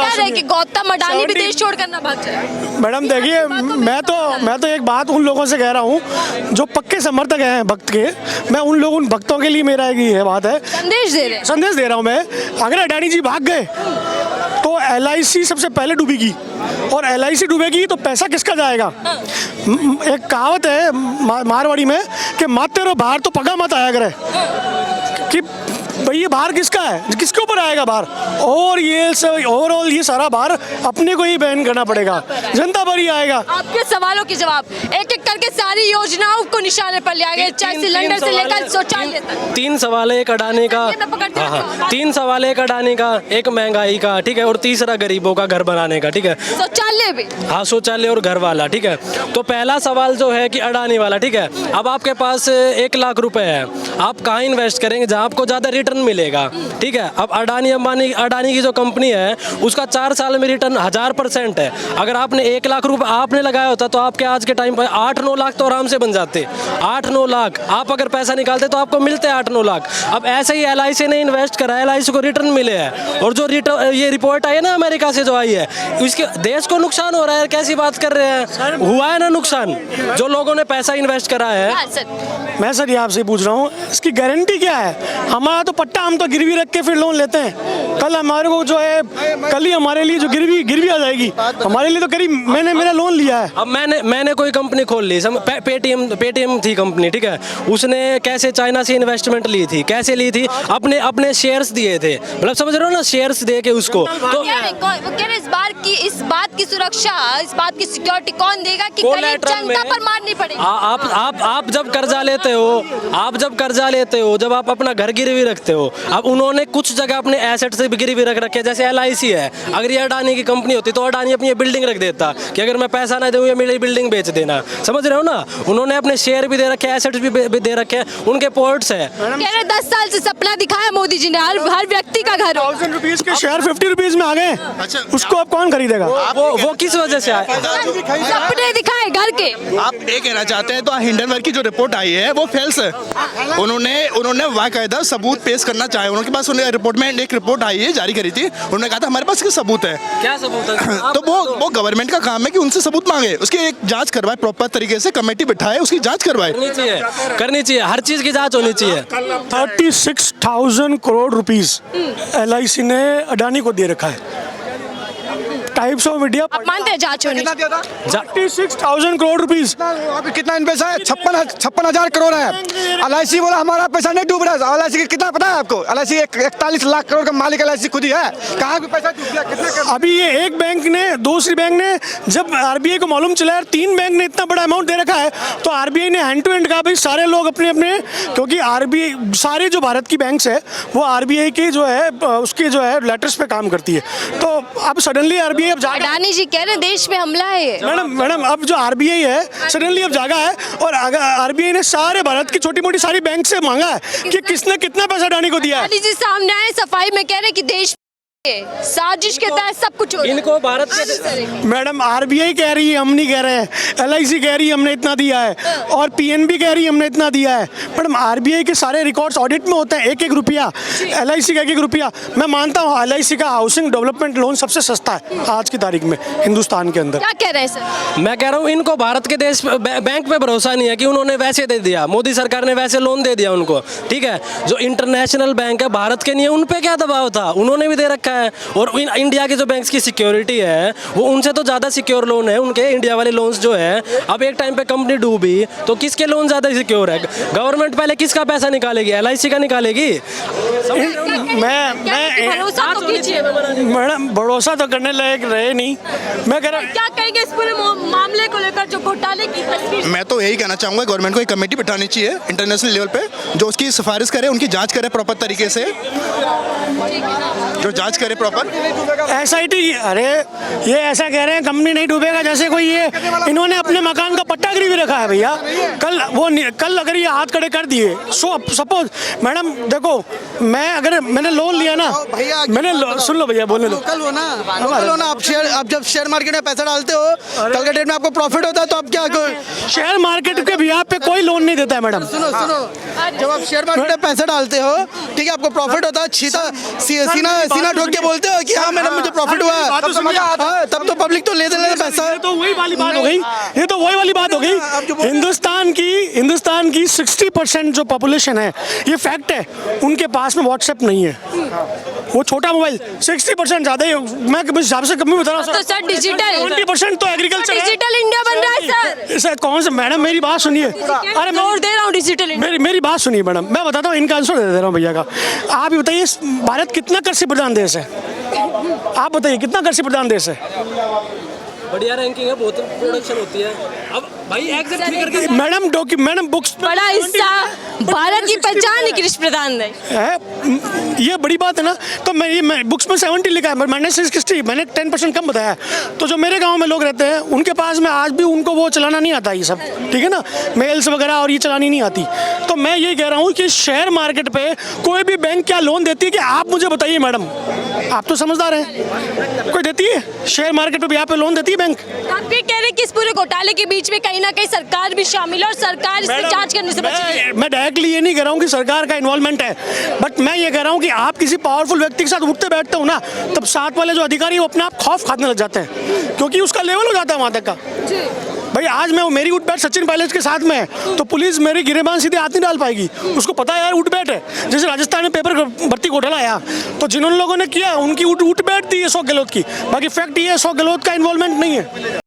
बात है कि गौतम अडानी भी देश छोड़कर ना भाग जाए। मैडम देखिए, मैं तो एक बात उन लोगों से कह रहा हूँ जो पक्के समर्थक हैं भक्त के, मैं उन भक्तों के लिए मेरा ये बात है, संदेश दे रहा हूँ मैं। अगर अडानी जी भाग गए तो LIC सबसे पहले डूबेगी, और LIC डूबेगी तो पैसा किसका जाएगा? एक कहावत है मारवाड़ी में कि मत तेरो बाहर तो पगा मत आया करे, कि भाई ये भार किसका है, किसके ऊपर आएगा भार? और ये ओवरऑल ये सारा भार अपने को ही बैन करना पड़ेगा, जनता पर ही आएगा। आपके सवालों के जवाब एक एक करके सारी योजनाओं को निशाने पर लिया गया, चाहे सिलेंडर से लेकर शौचालय तक। 3 सवाल है, एक अडानी का, 3 सवाल है, एक अडानी का, एक महंगाई का, ठीक है, और तीसरा गरीबों का घर बनाने का, ठीक है, शौचालय भी, हाँ शौचालय और घर वाला, ठीक है। तो पहला सवाल जो है कि अडानी वाला, ठीक है, अब आपके पास 1 लाख रुपए है, आप कहाँ इन्वेस्ट करेंगे जहाँ आपको ज्यादा रिटर्न मिलेगा, ठीक है। अब अडानी की जो कंपनी है उसका 4 साल में रिटर्न 1000% है। अगर आपने 1 लाख रुपए आपने लगाया होता तो आपके आज के टाइम पर 8-9 लाख तो आराम से बन जाते। 8-9 लाख आप अगर पैसा निकालते तो आपको मिलते 8-9 लाख। अब ऐसे ही LIC ने इन्वेस्ट करा है, LIC को रिटर्न मिले हैं, और जो ये रिपोर्ट आई है ना अमेरिका से जो आई है, इसके देश को नुकसान हो रहा है। कैसी बात कर रहे हैं, हुआ है ना नुकसान जो लोगों ने पैसा इन्वेस्ट करा है। मैं सर ये आपसे पूछ रहा हूँ, इसकी गारंटी क्या है? हमारा तो पट्टा हम तो गिरवी रख के फिर लोन लेते हैं, कल हमारे को जो है, कल ही हमारे लिए जो गिरवी आ जाएगी, हमारे लिए तो करीब मेरा लोन लिया है। अब मैंने कोई कंपनी खोल ली, पेटीएम थी कंपनी, ठीक है, उसने कैसे चाइना से इन्वेस्टमेंट ली थी, कैसे ली थी, अपने शेयर्स दिए थे, मतलब समझ रहे हो ना, शेयर्स दे के उसको। तो इस बात की सुरक्षा, इस बात की सिक्योरिटी कौन देगा कि जनता पर मारनी पड़ेगी? आप जब कर्जा लेते हो, जब आप अपना घर गिरवी रखते हो, अब उन्होंने कुछ जगह अपने एसेट से गिरवी रख रखे, जैसे LIC है। अगर ये अडानी की कंपनी होती तो अडानी अपनी बिल्डिंग रख देता कि अगर मैं पैसा ना दूं ये मेरी बिल्डिंग बेच देना, समझ रहे हो ना। उन्होंने अपने शेयर भी दे रखे, एसेट्स भी दे रखे, उनके पोर्ट्स है। 10 साल से सपना दिखाया मोदी जी ने, हर व्यक्ति का घर। 1000 रुपीज के शेयर 50 रुपीज में आ गए, उसको अब कौन खरीदेगा? वो किस वजह से आए? सपने दिखाए घर के। आप ये कहना चाहते हैं तो हिंडनबर्ग की जो रिपोर्ट आई है वो फेल्स है। उन्होंने बाकायदा सबूत पेश करना चाहे, उनके पास रिपोर्ट में एक रिपोर्ट आई है, जारी करी थी, उन्होंने कहा था हमारे पास इसके सबूत है। क्या सबूत है? तो वो गवर्नमेंट का काम है कि उनसे सबूत मांगे, उसकी एक जांच करवाए, प्रॉपर तरीके से कमेटी बिठाए, उसकी जांच करवाए। करनी चाहिए, हर चीज की जांच होनी चाहिए। 36,000 करोड़ रुपीस LIC ने अडानी को दे रखा है। टाइप्स ऑफ मीडिया आप मानते हैं जांच होनी? 36,000 करोड़ रुपीस। अभी कितना पैसा है? 56,000 करोड़ है। LIC बोला हमारा पैसा नहीं डूब रहा है। LIC की कितना पता है आपको? LIC 41 लाख करोड़ का मालिक LIC खुद ही है। कहाँ भी पैसा डूब गया, कितना? अभी ये एक बैंक ने, दूसरी बैंक ने, जब RBI को मालूम चला यार 3 बैंक ने इतना बड़ा अमाउंट दे रखा है, तो RBI ने हैंड टू हैंड कहा भाई सारे लोग अपने, क्योंकि RBI सारे जो भारत की बैंक्स है वो RBI के जो है उसके जो है लेटर्स पे काम करती है। तो अब सडनली RBI अडानी जी कह रहे हैं देश पे हमला है। मैडम अब जो RBI है सडनली अब जागा है, और RBI ने सारे भारत की छोटी मोटी सारी बैंक से मांगा है कि किसने कितना पैसा अडानी को दिया है। अडानी जी सामने आए, सफाई में कह रहे हैं कि देश साजिश के तहत सब कुछ हो रहा है। इनको भारत के मैडम RBI कह रही है, हम नहीं कह रहे हैं, LIC कह रही है हमने इतना दिया है, और PNB कह रही है हमने इतना दिया है। मैडम RBI के सारे रिकॉर्ड्स ऑडिट में होते हैं, 1-1 रुपया, LIC का 1-1 रुपया। मैं मानता हूँ LIC का हाउसिंग डेवलपमेंट लोन सबसे सस्ता है आज की तारीख में हिंदुस्तान के अंदर। क्या कह रहे हैं सर? मैं कह रहा हूँ इनको भारत के देश बैंक पे भरोसा नहीं है कि उन्होंने वैसे दे दिया, मोदी सरकार ने वैसे लोन दे दिया उनको, ठीक है। जो इंटरनेशनल बैंक है भारत के नहीं है, उन पे क्या दबाव था, उन्होंने भी दे रखा है। और इंडिया के जो बैंक्स की सिक्योरिटी है वो उनसे तो ज़्यादा सिक्योर लोन है, उनके इंडिया वाले लोन्स जो है। अब एक टाइम पे कंपनी डूबी तो किसके लोन ज़्यादा सिक्योर है? गवर्नमेंट पहले किसका पैसा निकालेगी? LIC का निकालेगी? मैडम भरोसा तो करने लायक रहे नहीं। मैं कह रहा क्या कहेंगे इस पूरे मामले को लेकर जो घोटाले की तस्वीर? मैं तो यही कहना चाहूँगा गवर्नमेंट को एक कमेटी बिठानी चाहिए इंटरनेशनल लेवल पे, जो उसकी सिफारिश करे, उनकी जांच करे प्रॉपर तरीके से, जो जांच करे प्रॉपर। SIT, अरे ये ऐसा कह रहे हैं कंपनी नहीं डूबेगा जैसे कोई ये इन्होंने अपने मकान का पट्टा गिरवी रखा है भैया। कल अगर ये हाथ खड़े कर दिए, सपोज मैडम देखो, मैंने लोन लिया ना, सुन लो भैया, बोलने दो। लोकल हो ना, आप जब शेयर मार्केट में पैसा डालते हो, कल के डेट में आपको प्रॉफिट होता है तो आप क्या शेयर मार्केट के बिहाफ पे कोई लोन नहीं देता है मैडम। सुनो, जब आप शेयर मार्केट में पैसा डालते हो, ठीक है, आपको प्रॉफिट होता है, सीना ठोक के बोलते हो कि हाँ मैडम मुझे प्रॉफिट हुआ, बात तो सुनिए। हाँ, तब तो पब्लिक तो ले देना पैसा। ये तो वही वाली बात हो गई, ये तो वही वाली बात हो गई। हिंदुस्तान की 60% जो पॉपुलेशन है, ये फैक्ट है, उनके पास में व्हाट्सएप नहीं है। वो छोटा मोबाइल 60% ज्यादा ही, मैं किस हिसाब से कभी बता रहा हूँ तो सर डिजिटल 20% तो एग्रीकल्चर डिजिटल इंडिया बन रहा है सर। कौन सा मैडम, मेरी बात सुनिए। अरे जोर दे रहा हूँ डिजिटल इंडिया। मेरी बात सुनिए मैडम, मैं बताता हूँ, इनका आंसर दे रहा हूँ भैया का। आप ही बताइए, भारत कितना कृषि प्रधान देश है? आप बताइए कितना कृषि प्रधान देश है? बढ़िया रैंकिंग है, बहुत प्रोडक्शन होती है। अब भाई एग्जैक्ट करके मैडम बुक्स बड़ा हिस्सा भारत की पहचान है कृषि प्रधान है, ये बड़ी बात है ना। तो मैं बुक्स में 70 लिखा है, मैंने 60, मैंने 10% कम बताया। तो जो मेरे गांव में लोग रहते हैं, उनके पास में आज भी उनको वो चलाना नहीं आता, ये सब ठीक है ना, मेल्स वगैरह और ये चलानी नहीं आती। तो मैं ये कह रहा हूँ कि शेयर मार्केट पे कोई भी बैंक क्या लोन देती है कि आप मुझे बताइए मैडम, आप तो समझदार हैं, कोई देती है शेयर मार्केट पे यहाँ पे लोन देती है बैंक? आप ये कह रहे हैं कि इस पूरे घोटाले के बीच में कहीं ना कहीं सरकार भी शामिल है और सरकार इससे जांच करने से बच रही है। मैं डायरेक्टली ये नहीं कह रहा हूँ कि सरकार का इन्वॉल्वमेंट है, बट मैं ये कह रहा हूँ कि आप किसी पावरफुल व्यक्ति के साथ उठते बैठते हो ना, तब साथ वाले जो अधिकारी वो अपने आप खौफ खाने लग जाते हैं, क्योंकि उसका लेवल हो जाता है वहाँ तक का। भाई आज मैं मेरी उठ बैठ सचिन पायलट के साथ में है, तो पुलिस मेरी गिरेबान सीधे हाथ नहीं डाल पाएगी, उसको पता है यार उठ बैठ है। जैसे राजस्थान में पेपर भर्ती घोटाला आया, तो जिन लोगों ने किया उनकी उठ बैठ थी 100 गहलोत की, बाकी फैक्ट ये 100 गहलोत का इन्वॉल्वमेंट नहीं है।